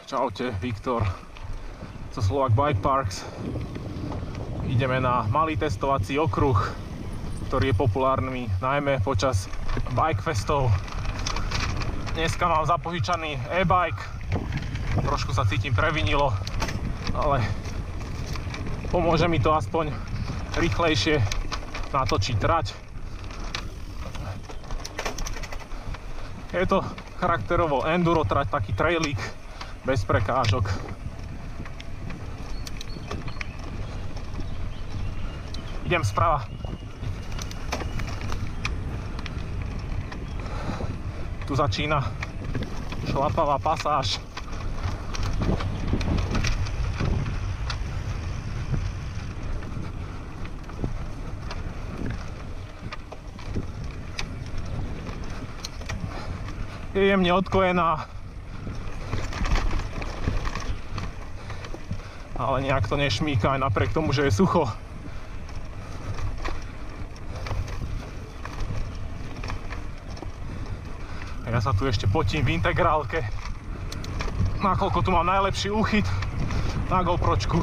Čaute, Viktor zo Slovak Bike Parks. Ideme na malý testovací okruh, ktorý je populárny najmä počas bike festov. Dneska mám zapožičaný e-bike, trošku sa cítim previnilo, ale pomôže mi to aspoň rýchlejšie natočiť trať. Je to charakterovo enduro trať, taký trailík bez prekážok. Idem sprava. Tu začína šlapavá pasáž. Je jemne odkojená, ale nejak to nešmíka aj napriek tomu, že je sucho. Ja sa tu ešte potím v integrálke, nakoľko tu mám najlepší úchyt na GoPročku.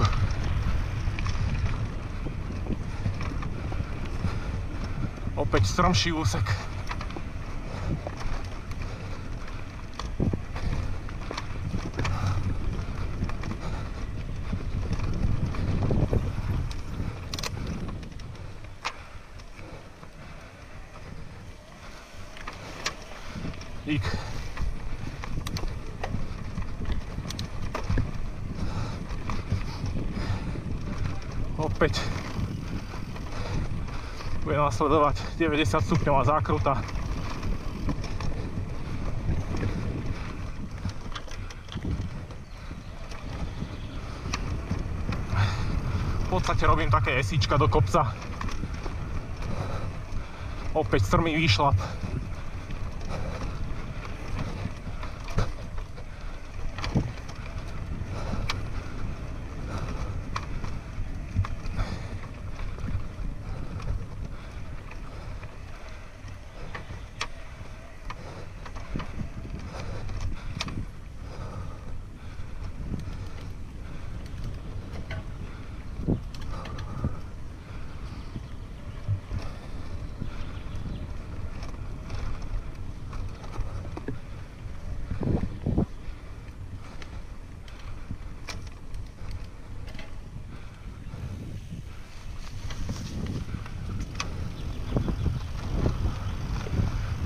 Opäť strmší úsek. Dík. Opäť bude nasledovať 90 stupňová zákruta. V podstate robím také esíčka do kopca. Opäť strmý výšlap.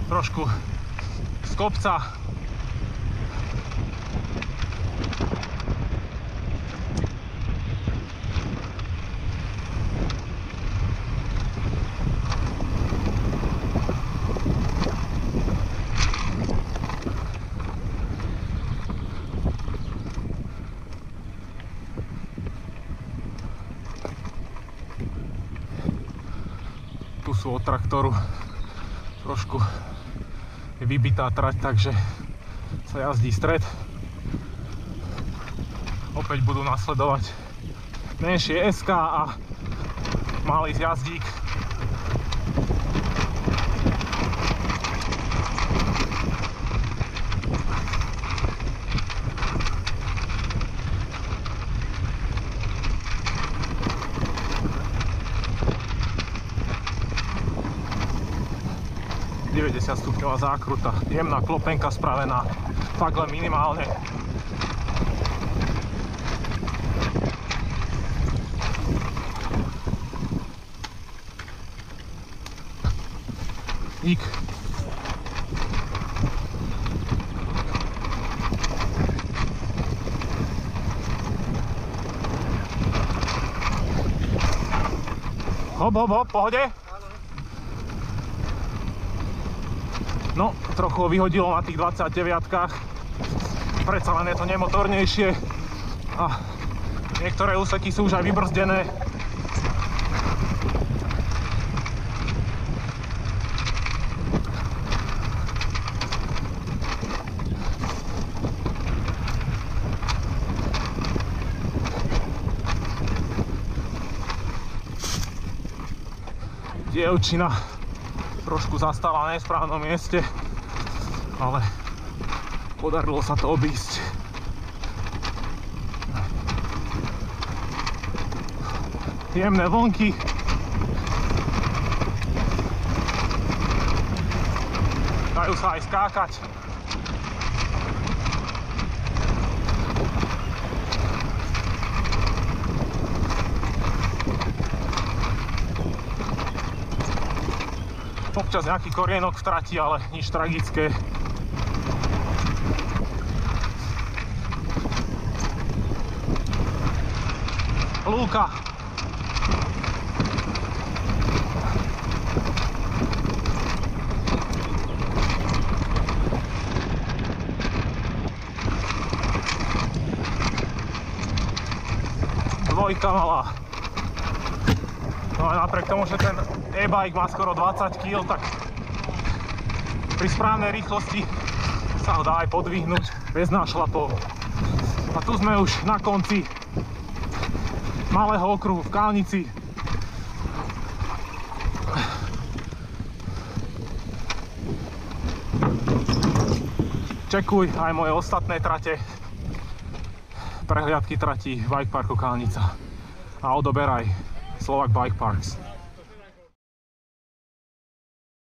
Trošku z kopca. Tu sú od traktoru trošku je vybitá trať, takže sa jazdí stred. Opäť budú nasledovať menšie SK a malý zjazdík. Stupňová zákruta, jemná klopenka spravená, fakt len minimálne. Dík. Hop, hop, hop, pohode? No, trochu ho vyhodilo na tých 29-kách. Predsa len je to nemotornejšie. A niektoré úseky sú už aj vybrzdené. Dievčina trošku zastáva na nesprávnom mieste, ale podarilo sa to obísť. jemné vlnky. Dajú sa aj skákať. Občas nejaký korienok vtratí, ale nič tragické. Lúka. Dvojka malá. No a napriek tomu, že ten e-bike má skoro 20 kg, tak pri správnej rýchlosti sa ho dá aj podvihnúť bez nášlapov. A tu sme už na konci malého okruhu v Kalnici. Čekuj aj moje ostatné trate, prehliadky tratí v Bike Parku Kalnica a odoberaj Slovak Bike Parks.